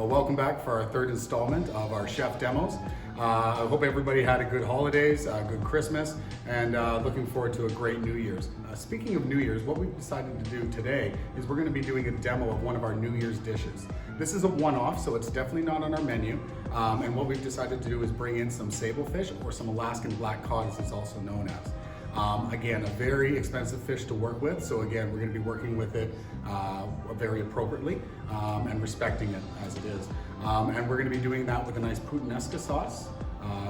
Well, welcome back for our third installment of our chef demos. I hope everybody had a good holidays, a good Christmas, and looking forward to a great New Year's. Speaking of New Year's, what we've decided to do today is we're going to be doing a demo of one of our New Year's dishes. This is a one-off, so it's definitely not on our menu. And what we've decided to do is bring in some sable fish, or some Alaskan black cod as it's also known as. Again, a very expensive fish to work with, so again, we're going to be working with it very appropriately and respecting it as it is. And we're going to be doing that with a nice puttanesca sauce,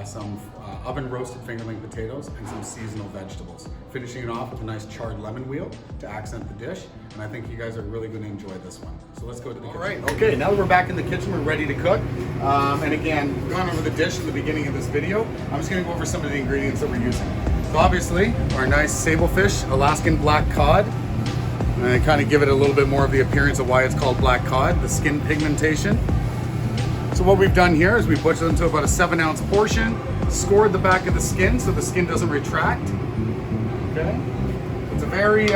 some oven roasted fingerling potatoes, and some seasonal vegetables. Finishing it off with a nice charred lemon wheel to accent the dish, and I think you guys are really going to enjoy this one. So let's go to the kitchen. All right, okay, now that we're back in the kitchen, we're ready to cook. And again, we've gone over the dish in the beginning of this video. I'm just going to go over some of the ingredients that we're using. So obviously, our nice sable fish, Alaskan black cod. And I kind of give it a little bit more of the appearance of why it's called black cod, the skin pigmentation. So what we've done here is we butchered it into about a 7-ounce portion, scored the back of the skin so the skin doesn't retract. Okay. It's a very,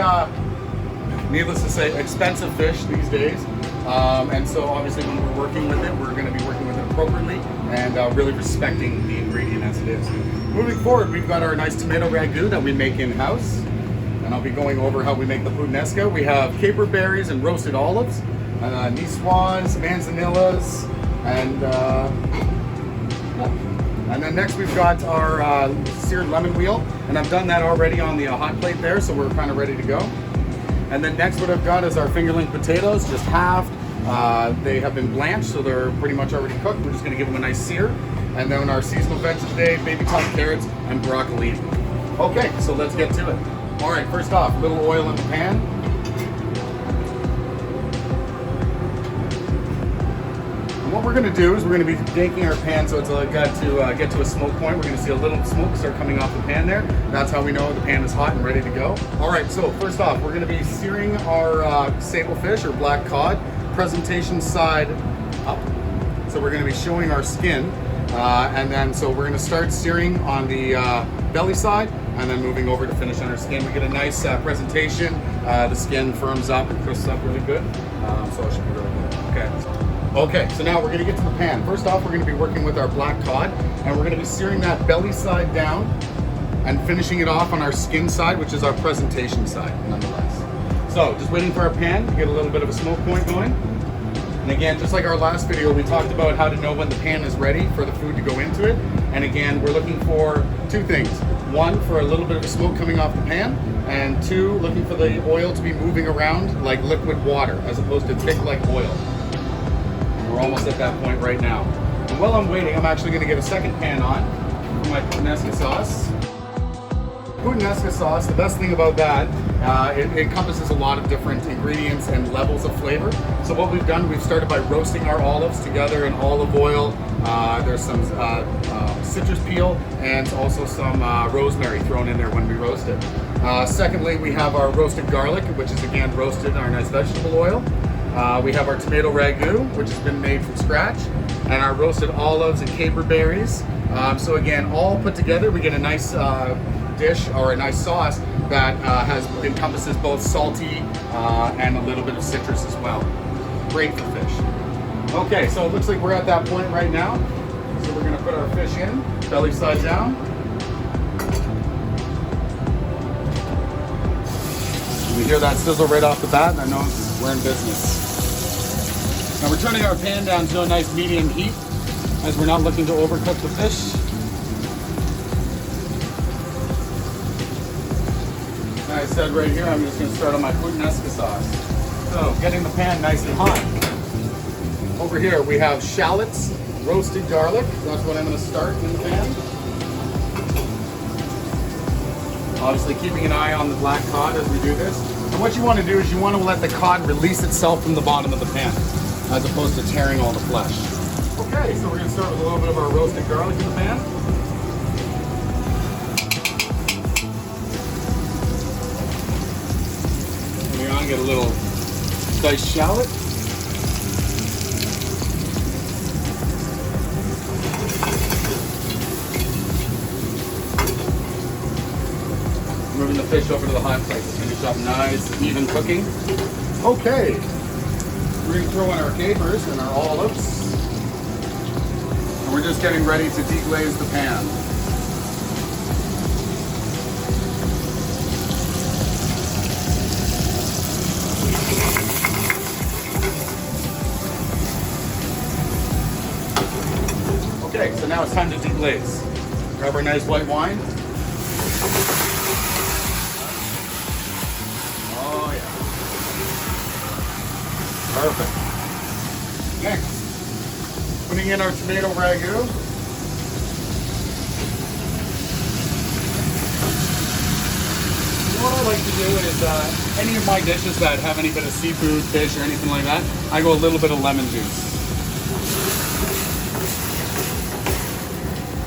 needless to say, expensive fish these days. And so obviously when we're working with it, we're going to be working with it appropriately and really respecting the ingredient as it is. Moving forward, we've got our nice tomato ragu that we make in-house. And I'll be going over how we make the puttanesca. We have caper berries and roasted olives, niçoise, manzanillas, and then next we've got our seared lemon wheel, and I've done that already on the hot plate there, so we're kind of ready to go. And then next what I've got is our fingerling potatoes, just halved. They have been blanched, so they're pretty much already cooked. We're just going to give them a nice sear. And then our seasonal veg today, baby top carrots and broccoli. Okay, so let's get to it. All right, first off, a little oil in the pan. And what we're going to do is we're going to be baking our pan so it's got to get to a smoke point. We're going to see a little smoke start coming off the pan there. That's how we know the pan is hot and ready to go. All right, so first off, we're going to be searing our sable fish or black cod, presentation side up. So we're going to be showing our skin. And then so we're going to start searing on the belly side and then moving over to finish on our skin. We get a nice presentation. The skin firms up and crisps up really good. So it should be really good. Okay, so now we're going to get to the pan. First off, we're going to be working with our black cod, and we're going to be searing that belly side down and finishing it off on our skin side, which is our presentation side nonetheless. So just waiting for our pan to get a little bit of a smoke point going. And again, just like our last video, we talked about how to know when the pan is ready for the food to go into it. And again, we're looking for two things. One, for a little bit of smoke coming off the pan, and two, looking for the oil to be moving around like liquid water as opposed to thick like oil. We're almost at that point right now. And while I'm waiting, I'm actually going to get a second pan on for my puttanesca sauce. Puttanesca sauce, the best thing about that, it encompasses a lot of different ingredients and levels of flavor. So what we've done, we've started by roasting our olives together in olive oil. There's some citrus peel and also some rosemary thrown in there when we roast it. Secondly, we have our roasted garlic, which is again roasted in our nice vegetable oil. We have our tomato ragu, which has been made from scratch, and our roasted olives and caper berries. So again, all put together, we get a nice dish or a nice sauce that encompasses both salty and a little bit of citrus as well. Great for fish. Okay, so it looks like we're at that point right now. So we're going to put our fish in, belly side down. You hear that sizzle right off the bat, and I know we're in business. Now we're turning our pan down to a nice medium heat as we're not looking to overcook the fish. As I said right here, I'm just going to start on my puttanesca sauce. So getting the pan nice and hot. Over here we have shallots, roasted garlic. That's what I'm going to start in the pan. Obviously keeping an eye on the black cod as we do this. And what you want to do is you want to let the cod release itself from the bottom of the pan, as opposed to tearing all the flesh. Okay, so we're going to start with a little bit of our roasted garlic in the pan. Moving on, get a little diced shallot. Moving the fish over to the hot plate to finish up nice, even cooking. Okay, we're going to throw in our capers and our olives. And we're just getting ready to deglaze the pan. Okay, so now it's time to deglaze. Grab our nice white wine. Oh yeah. Perfect. Next, putting in our tomato ragu. What I like to do is any of my dishes that have any bit of seafood, fish, or anything like that, I go a little bit of lemon juice.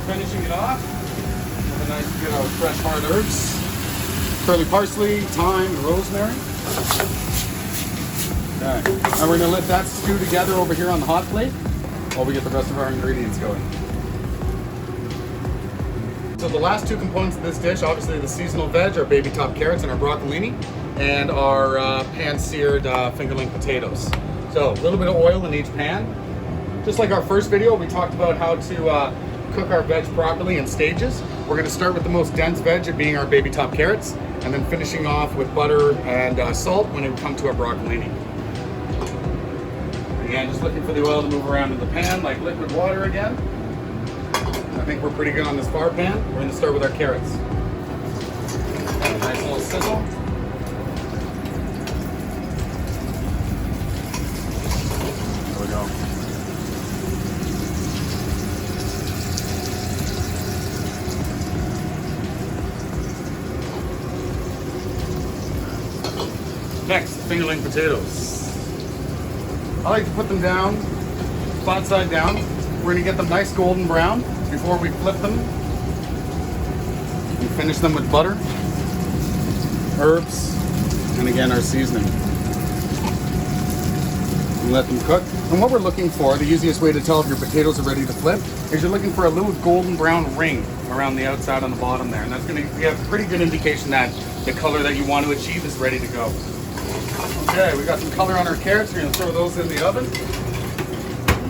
Finishing it off with a nice bit of fresh hard herbs, curly parsley, thyme, and rosemary. Okay, and we're going to let that stew together over here on the hot plate while we get the rest of our ingredients going. So the last two components of this dish, obviously the seasonal veg, our baby top carrots and our broccolini, and our pan-seared fingerling potatoes. So a little bit of oil in each pan. Just like our first video, we talked about how to cook our veg properly in stages. We're going to start with the most dense veg, it being our baby top carrots, and then finishing off with butter and salt when we come to our broccolini. Again, just looking for the oil to move around in the pan like liquid water again. I think we're pretty good on this far pan. We're going to start with our carrots. Nice little sizzle. There we go. Next, fingerling potatoes. I like to put them down, flat side down. We're going to get them nice golden brown before we flip them. And finish them with butter, herbs, and again our seasoning. And let them cook. And what we're looking for, the easiest way to tell if your potatoes are ready to flip, is you're looking for a little golden brown ring around the outside on the bottom there. And that's going to be a pretty good indication that the color that you want to achieve is ready to go. Okay, we got some color on our carrots. We're going to throw those in the oven.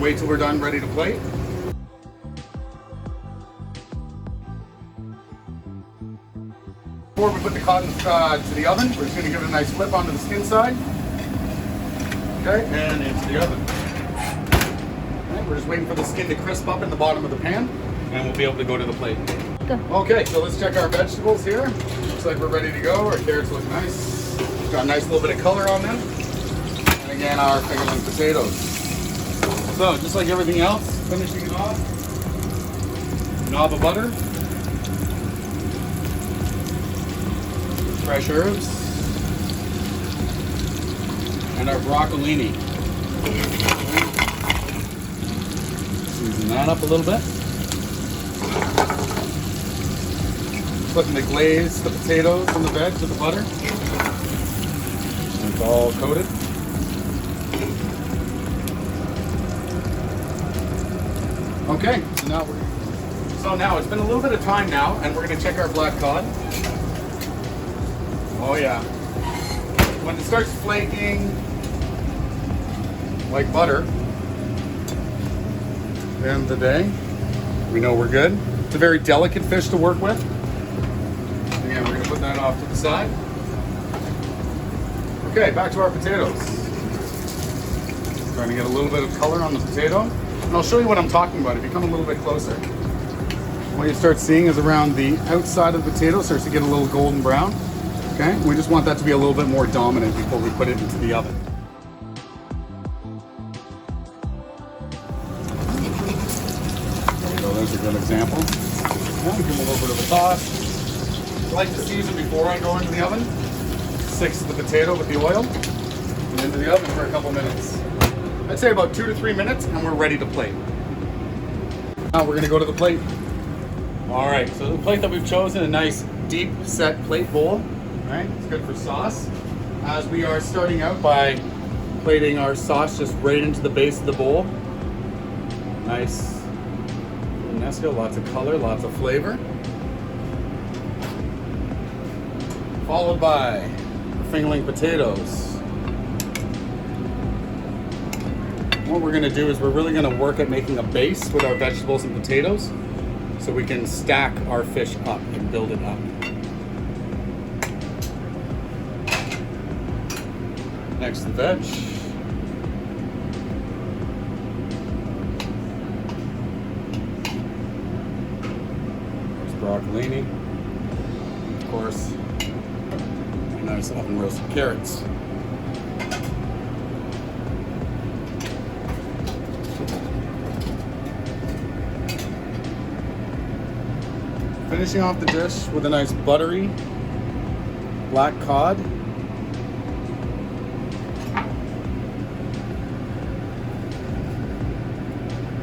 Wait till we're done, ready to plate. Before we put the cotton to the oven, we're just going to give it a nice flip onto the skin side. Okay, and into the oven. Okay, we're just waiting for the skin to crisp up in the bottom of the pan, and we'll be able to go to the plate. Go. Okay, so let's check our vegetables here. Looks like we're ready to go. Our carrots look nice. Got a nice little bit of color on them. And again, our fingerling potatoes. So, just like everything else, finishing it off. Knob of butter. Fresh herbs. And our broccolini. Season that up a little bit. Putting the glaze, the potatoes, and the veg with the butter. And it's all coated. Okay, so now it's been a little bit of time now, and we're going to check our black cod. Oh yeah. When it starts flaking like butter, at the end of the day, we know we're good. It's a very delicate fish to work with. Again, we're going to put that off to the side. Okay, back to our potatoes. Trying to get a little bit of color on the potato. And I'll show you what I'm talking about if you come a little bit closer. What you start seeing is around the outside of the potato starts to get a little golden brown. Okay, we just want that to be a little bit more dominant before we put it into the oven. There you go, there's a good example. Now give them a little bit of a toss. I like to season before I go into the oven. Six the potato with the oil and into the oven for a couple minutes. I'd say about 2 to 3 minutes and we're ready to plate. Now we're gonna go to the plate. All right, so the plate that we've chosen, a nice deep set plate bowl. Right, it's good for sauce. As we are starting out by plating our sauce just right into the base of the bowl. Nice Nesco, lots of color, lots of flavor. Followed by the fingerling potatoes. What we're gonna do is we're really gonna work at making a base with our vegetables and potatoes so we can stack our fish up and build it up. Next, the veg. There's broccolini. Of course, nice oven roasted carrots. Finishing off the dish with a nice buttery black cod.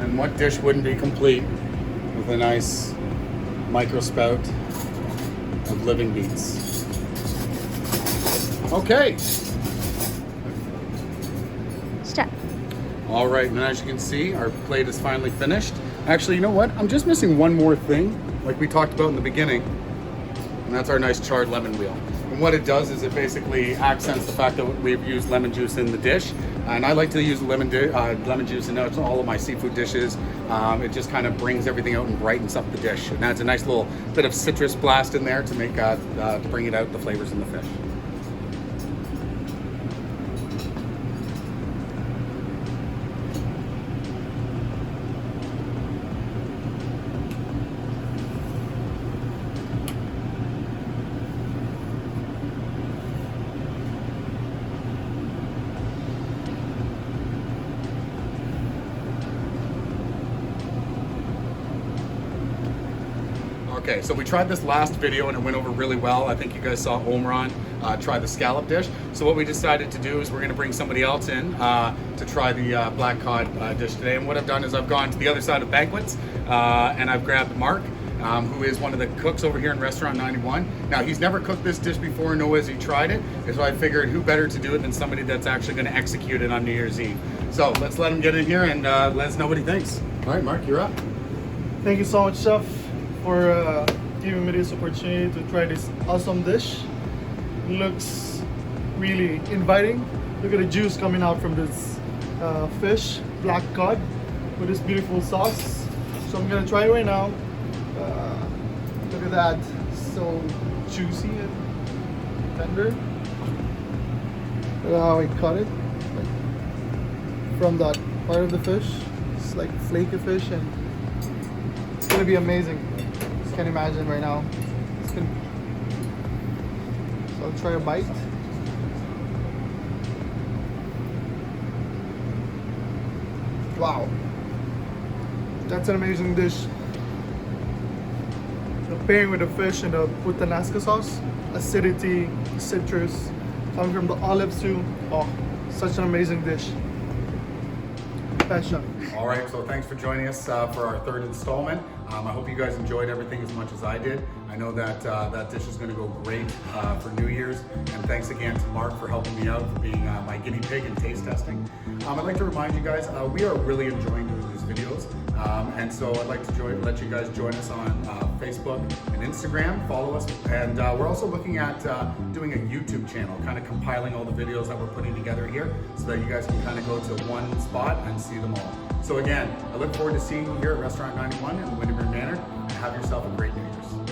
And what dish wouldn't be complete with a nice micro spout of living beets? Okay. Step. All right, and as you can see, our plate is finally finished. Actually, you know what? I'm just missing one more thing, like we talked about in the beginning, and that's our nice charred lemon wheel. And what it does is it basically accents the fact that we've used lemon juice in the dish. And I like to use lemon juice in all of my seafood dishes. It just kind of brings everything out and brightens up the dish. And adds a nice little bit of citrus blast in there to make to bring it out, the flavors in the fish. Okay, so we tried this last video and it went over really well. I think you guys saw Omran try the scallop dish. So what we decided to do is we're gonna bring somebody else in to try the black cod dish today. And what I've done is I've gone to the other side of banquets and I've grabbed Mark, who is one of the cooks over here in Restaurant 91. Now, he's never cooked this dish before, nor has he tried it. So I figured who better to do it than somebody that's actually gonna execute it on New Year's Eve. So let's let him get in here and let us know what he thinks. All right, Mark, you're up. Thank you so much, Chef, for giving me this opportunity to try this awesome dish. It looks really inviting. Look at the juice coming out from this fish, black cod, with this beautiful sauce. So I'm gonna try it right now. Look at that, so juicy and tender. Look at how I cut it, like, from that part of the fish. It's like flaky fish, and it's gonna be amazing. Just can't imagine right now. So I'll try a bite. Wow, that's an amazing dish. The pairing with the fish and the puttanesca sauce, acidity, citrus, coming from the olives too. Oh, such an amazing dish. Passion. All right, so thanks for joining us for our third installment. I hope you guys enjoyed everything as much as I did. I know that that dish is going to go great for New Year's. And thanks again to Mark for helping me out, for being my guinea pig in taste testing. I'd like to remind you guys, we are really enjoying doing these videos. And so I'd like to let you guys join us on Facebook and Instagram, follow us. And we're also looking at doing a YouTube channel, kind of compiling all the videos that we're putting together here so that you guys can kind of go to one spot and see them all. So again, I look forward to seeing you here at Restaurant 91 in the Winterburn Manor, and have yourself a great New Year's.